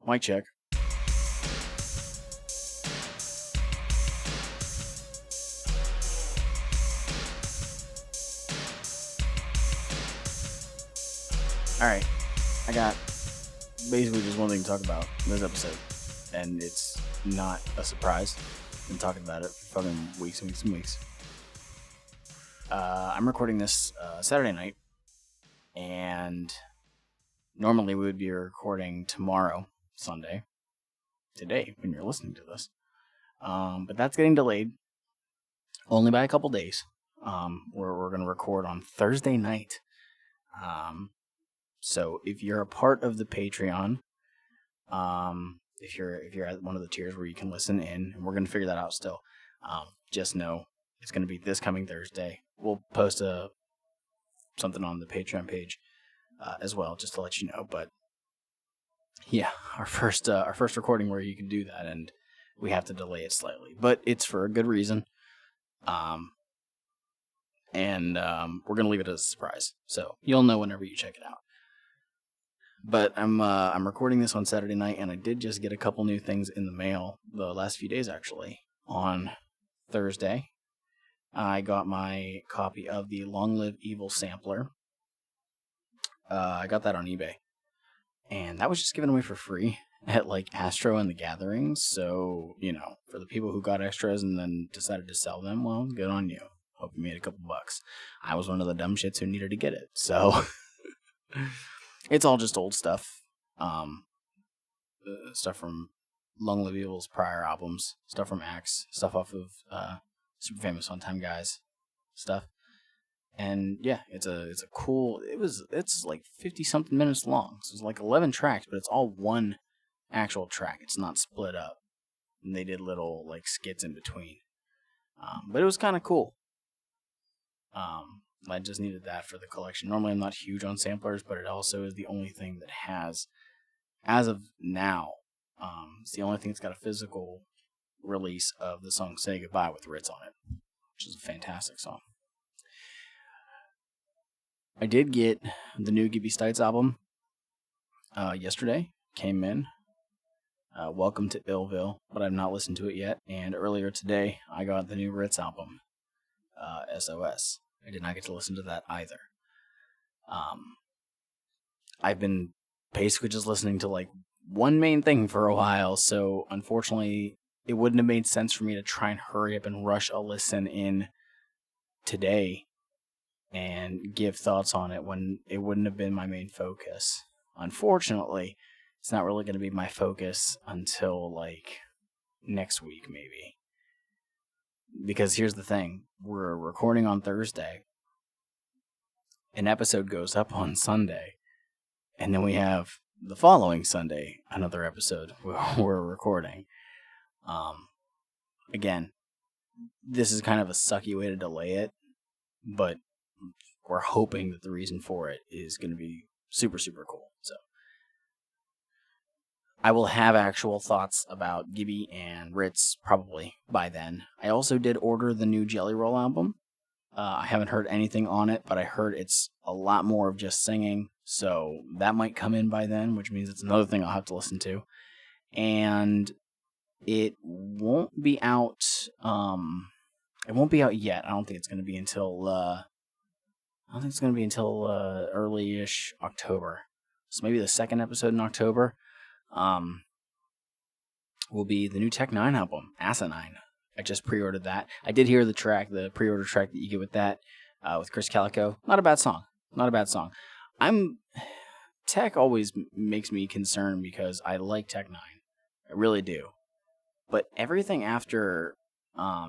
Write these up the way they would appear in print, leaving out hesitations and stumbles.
Mic check. Alright, I got basically just one thing to talk about in this episode, and it's not a surprise. I've been talking about it for fucking weeks and weeks and weeks. I'm recording this Saturday night, and normally we would be recording tomorrow, Sunday, today, when you're listening to this. But that's getting delayed, only by a couple days. We're going to record on Thursday night. So if you're a part of the Patreon, if you're at one of the tiers where you can listen in, and we're going to figure that out still, just know it's going to be this coming Thursday. We'll post something on the Patreon page as well, just to let you know. But yeah, our first recording where you can do that, and we have to delay it slightly, but it's for a good reason. And we're going to leave it as a surprise, so you'll know whenever you check it out. But I'm recording this on Saturday night, and I did just get a couple new things in the mail the last few days, actually. On Thursday, I got my copy of the Long Live Evil sampler. I got that on eBay, and that was just given away for free at Astro and the Gatherings. So, for the people who got extras and then decided to sell them, well, good on you. Hope you made a couple bucks. I was one of the dumb shits who needed to get it, so it's all just old stuff. Stuff from Long Live Evil's prior albums, stuff from Axe, stuff off of Super Famous Fun Time Guys stuff. And yeah, it's cool. It's like 50 something minutes long. So it's like 11 tracks, but it's all one actual track. It's not split up. And they did little skits in between. But it was kind of cool. I just needed that for the collection. Normally I'm not huge on samplers, but it also is the only thing that has, as of now, it's the only thing that's got a physical release of the song Say Goodbye with Ritz on it, which is a fantastic song. I did get the new Gibby Stites album yesterday. Came in. Welcome to Illville, but I've not listened to it yet. And earlier today, I got the new Ritz album, SOS. I did not get to listen to that either. I've been basically just listening to one main thing for a while, so unfortunately it wouldn't have made sense for me to try and hurry up and rush a listen in today and give thoughts on it when it wouldn't have been my main focus. Unfortunately, it's not really going to be my focus until next week maybe. Because here's the thing, we're recording on Thursday, an episode goes up on Sunday, and then we have the following Sunday, another episode we're recording. Again, this is kind of a sucky way to delay it, but we're hoping that the reason for it is going to be super, super cool. So I will have actual thoughts about Gibby and Ritz probably by then. I also did order the new Jelly Roll album. I haven't heard anything on it, but I heard it's a lot more of just singing, so that might come in by then, which means it's another thing I'll have to listen to. And it won't be out. It won't be out yet. I don't think it's going to be until. Early-ish October. So maybe the second episode in October. Will be the new Tech 9 album, Asinine. I just pre-ordered that. I did hear the pre-order track that you get with that, with Chris Calico. Not a bad song. Tech always makes me concerned because I like Tech 9. I really do. But everything after, I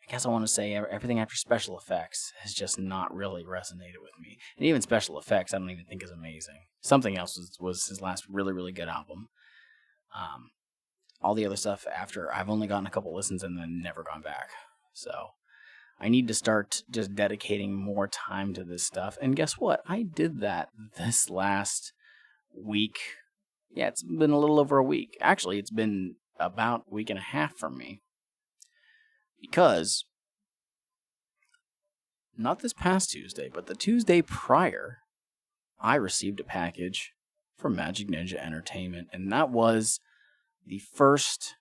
guess I want to say everything after Special Effects has just not really resonated with me. And even Special Effects I don't even think is amazing. Something Else was his last really, really good album. All the other stuff after, I've only gotten a couple listens and then never gone back. So I need to start just dedicating more time to this stuff. And guess what? I did that this last week. Yeah, it's been a little over a week. Actually, it's been about a week and a half for me. Because, not this past Tuesday, but the Tuesday prior, I received a package from Magic Ninja Entertainment. And that was the first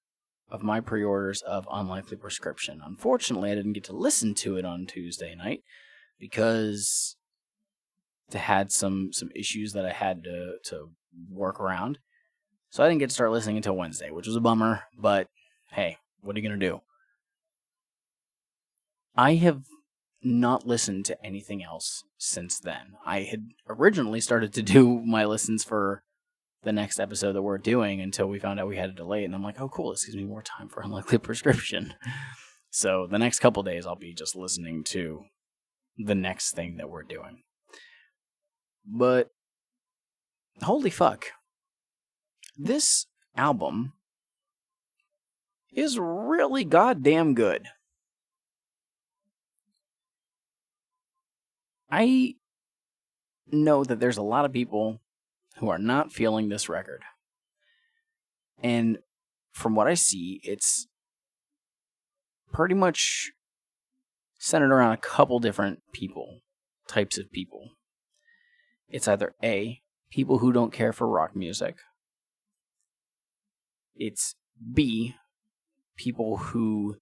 of my pre-orders of Unlikely Prescription. Unfortunately, I didn't get to listen to it on Tuesday night because I had some issues that I had to work around. So I didn't get to start listening until Wednesday, which was a bummer, but hey, what are you going to do? I have not listened to anything else since then. I had originally started to do my listens for the next episode that we're doing until we found out we had to delay it, and I'm like, oh cool, this gives me more time for Unlikely Prescription. So the next couple days I'll be just listening to the next thing that we're doing. But holy fuck, this album is really goddamn good. I know that there's a lot of people who are not feeling this record. And from what I see, it's pretty much centered around a couple different types of people. It's either A, people who don't care for rock music. It's B, people who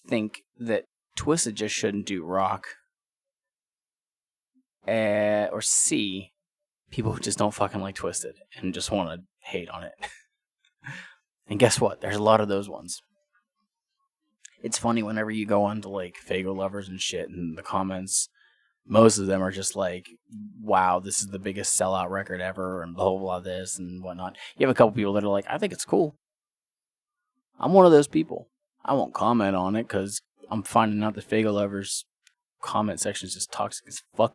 think that Twisted just shouldn't do rock. Or C, people who just don't fucking like Twisted and just want to hate on it. And guess what? There's a lot of those ones. It's funny whenever you go on to like Faygo lovers and shit, and the comments, most of them are just like, wow, this is the biggest sellout record ever, and blah, blah, blah, this and whatnot. You have a couple people that are like, I think it's cool. I'm one of those people. I won't comment on it because I'm finding out that Faygo lovers comment section is just toxic as fuck.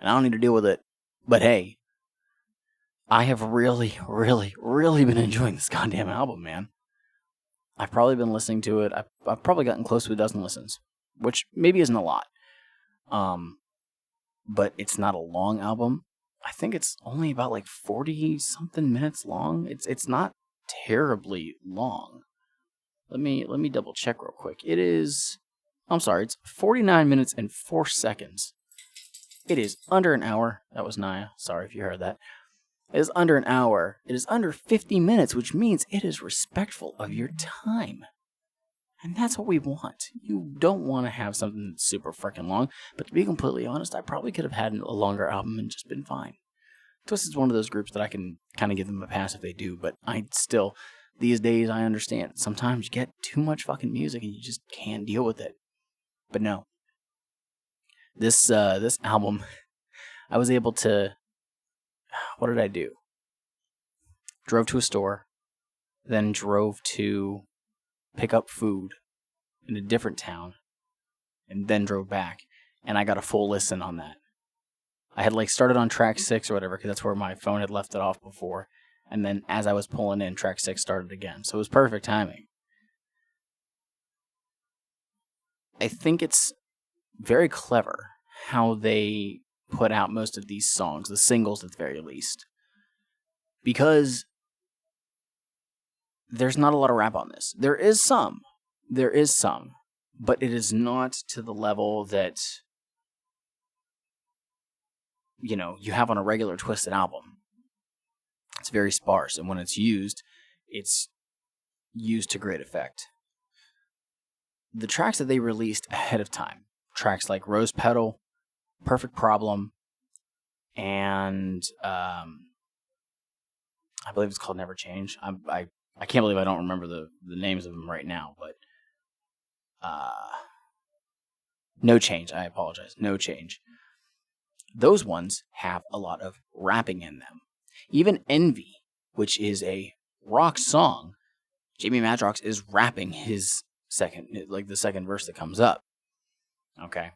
And I don't need to deal with it. But hey, I have really, really, really been enjoying this goddamn album, man. I've probably been listening to it. I've probably gotten close to a dozen listens, which maybe isn't a lot. But it's not a long album. I think it's only about like 40-something minutes long. It's not terribly long. Let me double check real quick. It's 49 minutes and 4 seconds. It is under an hour. That was Naya. Sorry if you heard that. It is under an hour. It is under 50 minutes, which means it is respectful of your time. And that's what we want. You don't want to have something that's super freaking long. But to be completely honest, I probably could have had a longer album and just been fine. Twisted's one of those groups that I can kind of give them a pass if they do. But I still, these days, I understand. Sometimes you get too much fucking music and you just can't deal with it. But no. This album, I was able to, what did I do? Drove to a store, then drove to pick up food in a different town, and then drove back, and I got a full listen on that. I had like started on track 6 or whatever, because that's where my phone had left it off before, and then as I was pulling in, track 6 started again, so it was perfect timing. I think it's very clever how they put out most of these songs, the singles at the very least. Because there's not a lot of rap on this. There is some, but it is not to the level that, you know, you have on a regular Twisted album. It's very sparse, and when it's used to great effect. The tracks that they released ahead of time, tracks like Rose Petal, Perfect Problem, and I believe it's called Never Change. I can't believe I don't remember the names of them right now, but No Change, I apologize. No Change. Those ones have a lot of rapping in them. Even Envy, which is a rock song, Jamie Madrox is rapping his the second verse that comes up. Okay.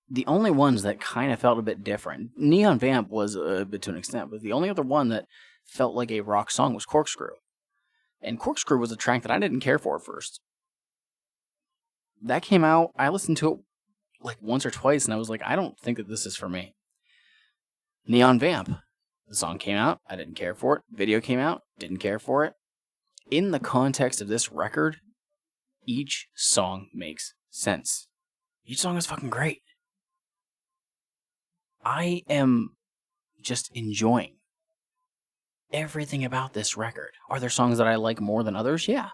The only ones that kind of felt a bit different, Neon Vamp was a bit to an extent, but the only other one that felt like a rock song was Corkscrew. And Corkscrew was a track that I didn't care for at first. That came out, I listened to it like once or twice, and I was like, I don't think that this is for me. Neon Vamp. The song came out, I didn't care for it. Video came out, didn't care for it. In the context of this record, each song makes sense. Each song is fucking great. I am just enjoying everything about this record. Are there songs that I like more than others? Yeah.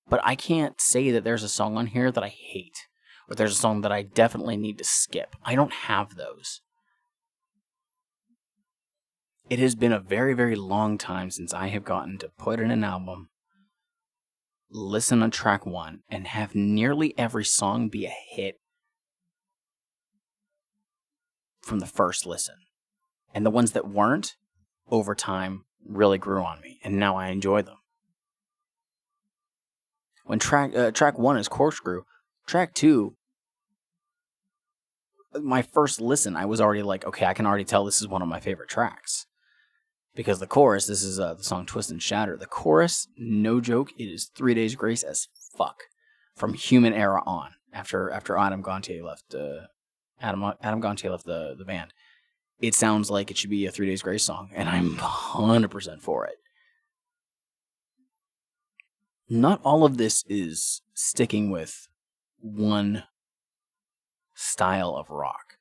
But I can't say that there's a song on here that I hate, or there's a song that I definitely need to skip. I don't have those. It has been a very, very long time since I have gotten to put in an album, listen to track one, and have nearly every song be a hit from the first listen. And the ones that weren't, over time, really grew on me, and now I enjoy them. When track one is Corkscrew, track two, my first listen, I was already like, okay, I can already tell this is one of my favorite tracks. Because the chorus, this is the song Twist and Shatter. The chorus, no joke, it is 3 Days Grace as fuck. From Human Era on, after Adam Gontier left Adam Gontier left the band. It sounds like it should be a 3 Days Grace song, and I'm 100% for it. Not all of this is sticking with one style of rock.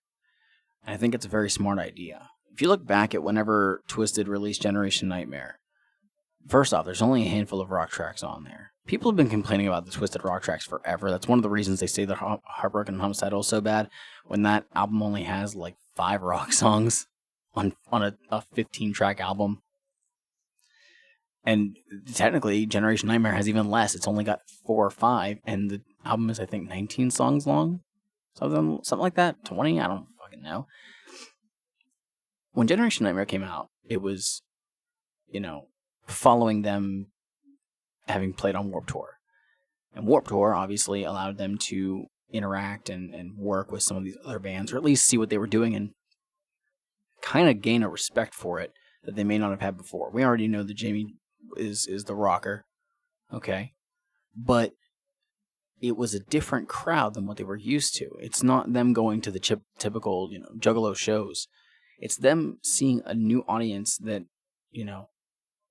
And I think it's a very smart idea. If you look back at whenever Twisted released Generation Nightmare, first off, there's only a handful of rock tracks on there. People have been complaining about the Twisted rock tracks forever. That's one of the reasons they say that Heartbroken Homicidal is so bad, when that album only has like 5 rock songs on a 15-track album. And technically, Generation Nightmare has even less. It's only got 4 or 5, and the album is, I think, 19 songs long? Something like that? 20? I don't fucking know. When Generation Nightmare came out, it was, following them having played on Warped Tour. And Warped Tour obviously allowed them to interact and work with some of these other bands, or at least see what they were doing and kind of gain a respect for it that they may not have had before. We already know that Jamie is the rocker, okay? But it was a different crowd than what they were used to. It's not them going to the typical, Juggalo shows. It's them seeing a new audience that,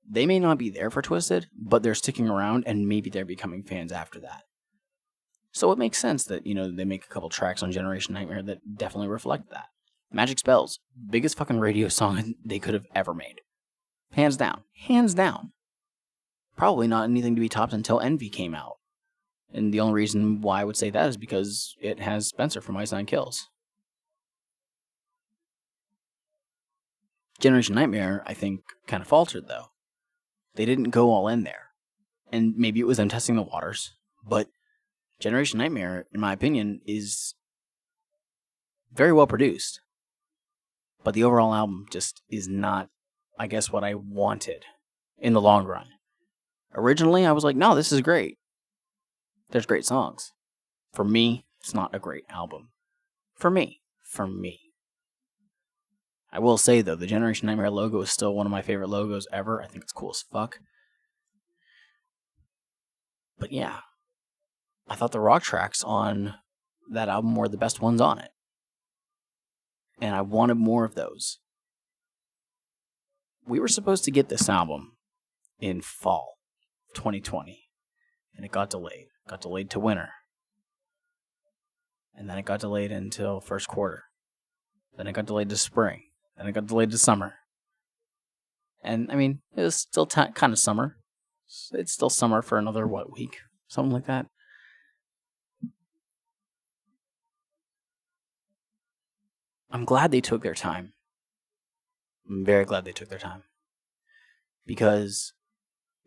they may not be there for Twisted, but they're sticking around, and maybe they're becoming fans after that. So it makes sense that, they make a couple tracks on Generation Nightmare that definitely reflect that. Magic Spells, biggest fucking radio song they could have ever made. Hands down. Hands down. Probably not anything to be topped until Envy came out. And the only reason why I would say that is because it has Spencer from Ice Nine Kills. Generation Nightmare, I think, kind of faltered, though. They didn't go all in there. And maybe it was them testing the waters, but Generation Nightmare, in my opinion, is very well produced. But the overall album just is not, I guess, what I wanted in the long run. Originally, I was like, no, this is great. There's great songs. For me, it's not a great album. For me. I will say, though, the Generation Nightmare logo is still one of my favorite logos ever. I think it's cool as fuck. But yeah, I thought the rock tracks on that album were the best ones on it. And I wanted more of those. We were supposed to get this album in fall 2020. And it got delayed. It got delayed to winter. And then it got delayed until first quarter. Then it got delayed to spring. Then it got delayed to summer. And, it was still kind of summer. It's still summer for another, week? Something like that. I'm glad they took their time. I'm very glad they took their time. Because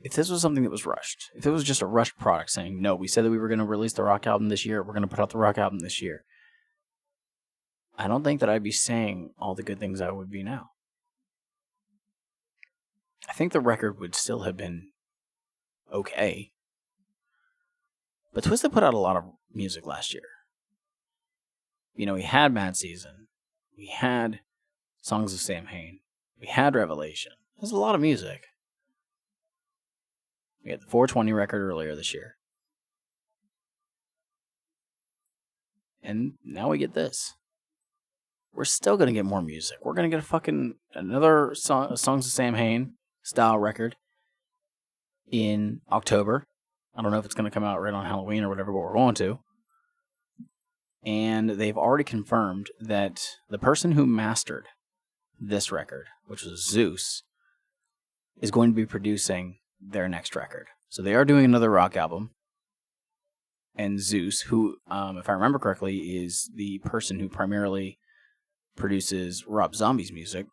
if this was something that was rushed, if it was just a rushed product saying, no, we said that we were going to release the rock album this year, we're going to put out the rock album this year, I don't think that I'd be saying all the good things I would be now. I think the record would still have been okay. But Twisted put out a lot of music last year. We had Mad Season. We had Songs of Samhain. We had Revelation. There's a lot of music. We had the 420 record earlier this year. And now we get this. We're still going to get more music. We're going to get another Songs of Samhain style record in October. I don't know if it's going to come out right on Halloween or whatever, but we're going to. And they've already confirmed that the person who mastered this record, which was Zeus, is going to be producing their next record. So they are doing another rock album. And Zeus, who, if I remember correctly, is the person who primarily produces Rob Zombie's music,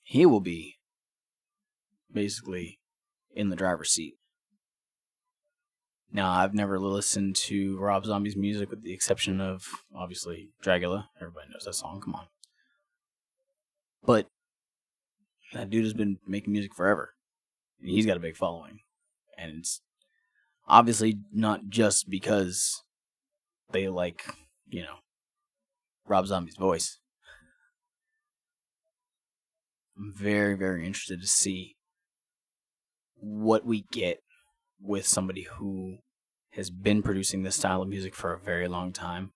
he will be basically in the driver's seat. Now, I've never listened to Rob Zombie's music with the exception of, obviously, Juggalo. Everybody knows that song, come on. But that dude has been making music forever. And he's got a big following. And it's obviously not just because they like, Rob Zombie's voice. I'm very, very interested to see what we get with somebody who has been producing this style of music for a very long time,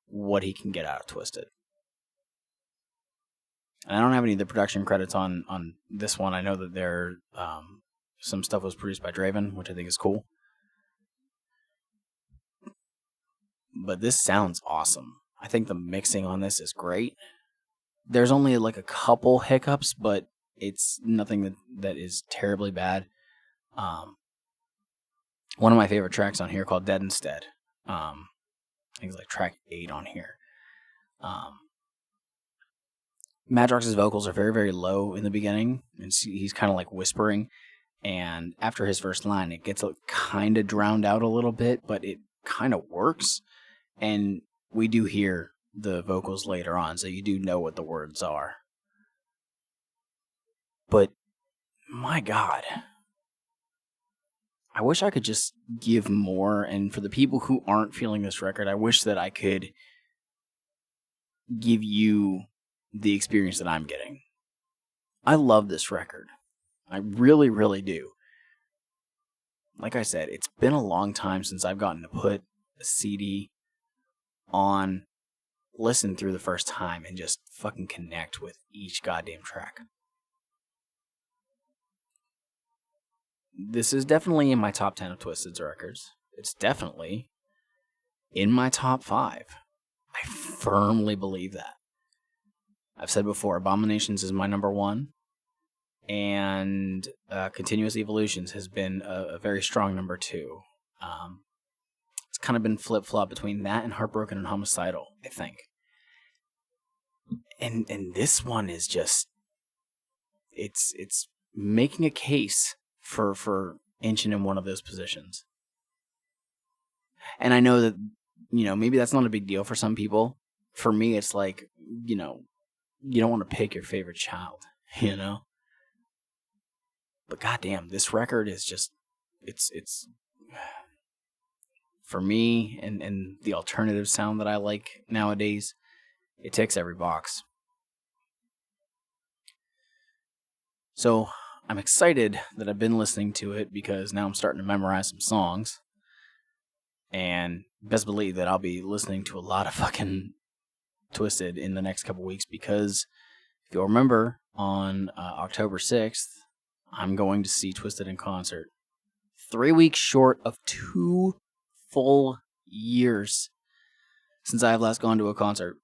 what he can get out of Twisted. And I don't have any of the production credits on this one. I know that there some stuff was produced by Draven, which I think is cool. But this sounds awesome. I think the mixing on this is great. There's only like a couple hiccups, but it's nothing that is terribly bad. One of my favorite tracks on here called Dead Instead. I think it's like track 8 on here. Madrox's vocals are very, very low in the beginning, and he's kind of like whispering. And after his first line, it gets kind of drowned out a little bit, but it kind of works. And we do hear the vocals later on, so you do know what the words are. But, my God, I wish I could just give more, and for the people who aren't feeling this record, I wish that I could give you the experience that I'm getting. I love this record. I really, really do. Like I said, it's been a long time since I've gotten to put a CD on, listen through the first time, and just fucking connect with each goddamn track. This is definitely in my top 10 of Twisted's records. It's definitely in my top 5. I firmly believe that. I've said before, Abominations is my number 1. And Continuous Evolutions has been a very strong number 2. It's kind of been flip-flop between that and Heartbroken and Homicidal, I think. And this one is just... It's making a case for inching in one of those positions. And I know that, maybe that's not a big deal for some people. For me, it's like, you don't want to pick your favorite child, But goddamn, this record is just, it's for me, and the alternative sound that I like nowadays, it ticks every box. So, I'm excited that I've been listening to it because now I'm starting to memorize some songs. And best believe that I'll be listening to a lot of fucking Twisted in the next couple weeks because if you'll remember, on October 6th, I'm going to see Twisted in concert. 3 weeks short of 2 full years since I have last gone to a concert.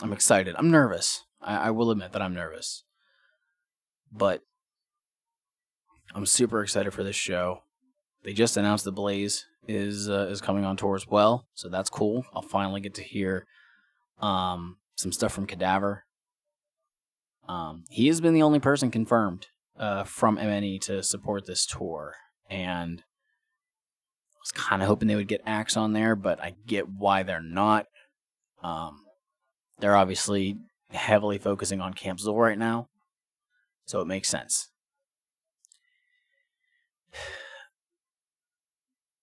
I'm excited. I'm nervous. I will admit that I'm nervous. But I'm super excited for this show. They just announced that Blaze is coming on tour as well, so that's cool. I'll finally get to hear some stuff from Cadaver. He has been the only person confirmed from MNE to support this tour, and I was kind of hoping they would get Axe on there, but I get why they're not. They're obviously heavily focusing on Camp Zool right now, so it makes sense.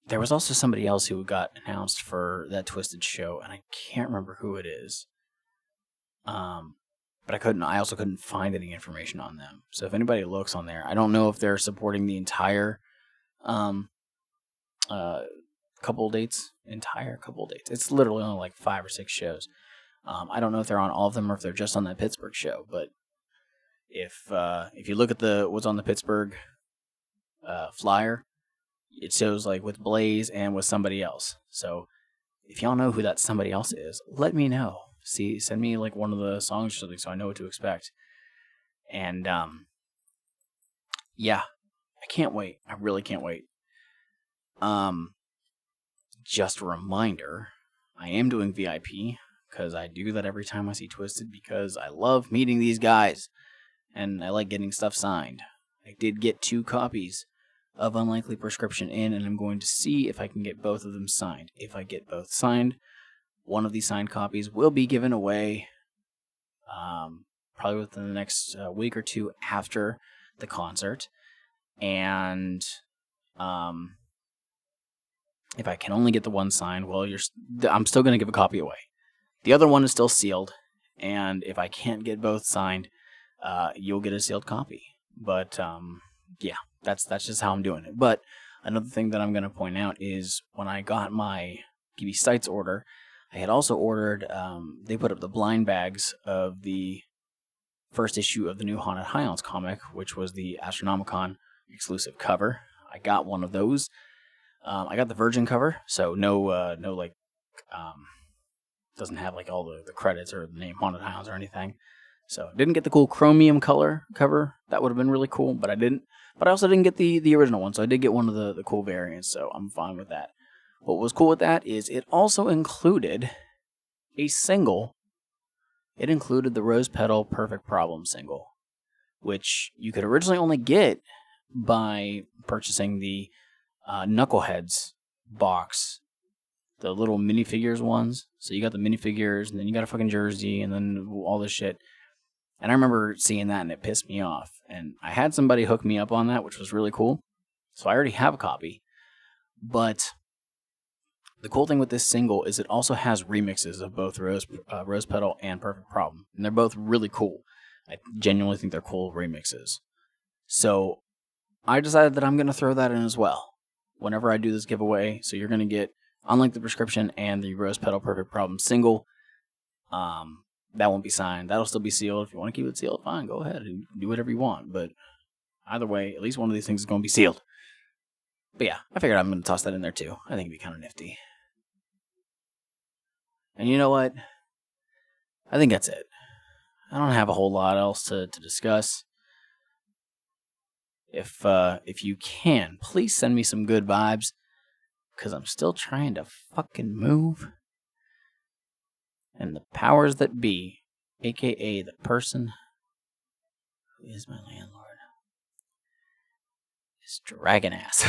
There was also somebody else who got announced for that Twisted show, and I can't remember who it is. But I also couldn't find any information on them. So if anybody looks on there, I don't know if they're supporting the entire couple dates. It's literally only like 5 or 6 shows. I don't know if they're on all of them or if they're just on that Pittsburgh show. But if you look at what's on the Pittsburgh flyer, it shows like with Blaze and with somebody else. So if y'all know who that somebody else is, let me know. Send me like one of the songs or something so I know what to expect. And yeah, I can't wait. I really can't wait. Just a reminder, I am doing VIP because I do that every time I see Twisted because I love meeting these guys and I like getting stuff signed. I did get 2 copies of Unlikely Prescription in, and I'm going to see if I can get both of them signed. If I get both signed, one of these signed copies will be given away probably within the next week or 2 after the concert. And if I can only get the one signed, well, I'm still going to give a copy away. The other one is still sealed, and if I can't get both signed, you'll get a sealed copy. But yeah, that's just how I'm doing it. But another thing that I'm going to point out is when I got my GB Sites order, I had also ordered, they put up the blind bags of the first issue of the new Haunted Highlands comic, which was the Astronomicon exclusive cover. I got one of those. I got the Virgin cover, so no doesn't have like all the credits or the name Haunted Highlands or anything. So didn't get the cool chromium color cover. That would have been really cool, but I didn't. But I also didn't get the original one, so I did get one of the cool variants, so I'm fine with that. What was cool with that is it also included a single. It included the Rose Petal Perfect Problem single, which you could originally only get by purchasing the Knuckleheads box, the little minifigures ones. So you got the minifigures, and then you got a fucking jersey, and then all this shit. And I remember seeing that, and it pissed me off. And I had somebody hook me up on that, which was really cool. So I already have a copy. But the cool thing with this single is it also has remixes of both Rose Petal and Perfect Problem. And they're both really cool. I genuinely think they're cool remixes. So I decided that I'm going to throw that in as well whenever I do this giveaway. So you're going to get Unlikely Prescription and the Rose Petal Perfect Problem single. That won't be signed. That'll still be sealed. If you want to keep it sealed, fine. Go ahead and do whatever you want. But either way, at least one of these things is going to be sealed. But yeah, I figured I'm going to toss that in there too. I think it'd be kind of nifty. And you know what? I think that's it. I don't have a whole lot else to discuss. If you can, please send me some good vibes. Because I'm still trying to fucking move. And the powers that be, a.k.a. the person who is my landlord, is dragging ass.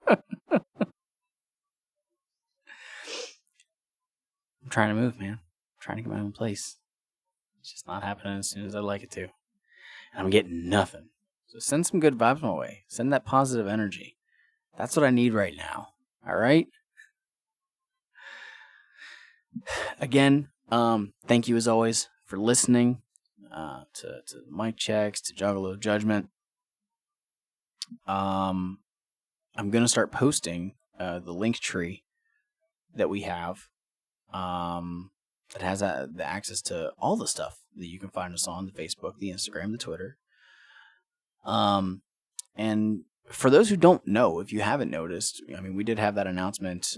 I'm trying to move, man. I'm trying to get my own place. It's just not happening as soon as I'd like it to. And I'm getting nothing. So send some good vibes my way. Send that positive energy. That's what I need right now. All right? Again, thank you as always for listening to Mic Checks, to Juggalo Judgment. I'm going to start posting the link tree that we have that has the access to all the stuff that you can find us on, the Facebook, the Instagram, the Twitter. And for those who don't know, if you haven't noticed, I mean, we did have that announcement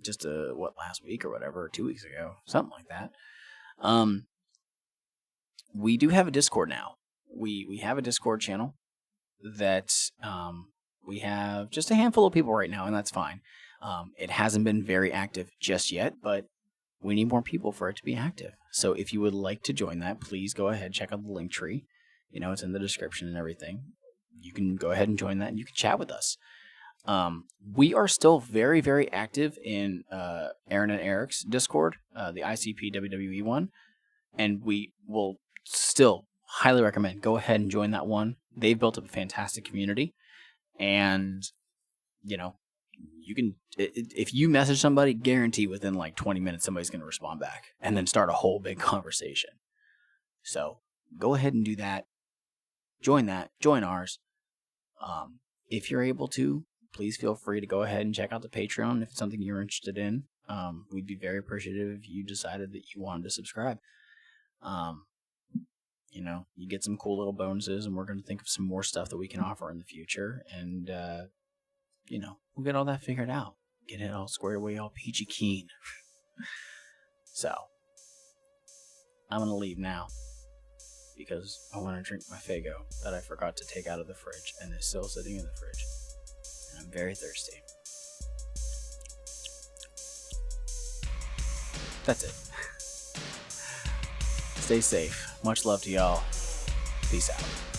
just last week or whatever, or 2 weeks ago, something like that. We do have a Discord now. We have a Discord channel that we have just a handful of people right now, and that's fine. It hasn't been very active just yet, but we need more people for it to be active. So if you would like to join that, please go ahead, check out the link tree. You know, it's in the description and everything. You can go ahead and join that, and you can chat with us. We are still very, very active in Aaron and Eric's Discord, the ICP WWE one, and we will still highly recommend go ahead and join that one. They've built up a fantastic community, and you know, you can if you message somebody, guarantee within like 20 minutes somebody's going to respond back and then start a whole big conversation. So go ahead and do that. Join ours. If you're able to, please feel free to go ahead and check out the Patreon if it's something you're interested in. We'd be very appreciative if you decided that you wanted to subscribe. you get some cool little bonuses, and we're going to think of some more stuff that we can offer in the future. And, we'll get all that figured out. Get it all squared away, all peachy keen. So, I'm going to leave now because I want to drink my Faygo that I forgot to take out of the fridge and is still sitting in the fridge. And I'm very thirsty. That's it. Stay safe. Much love to y'all. Peace out.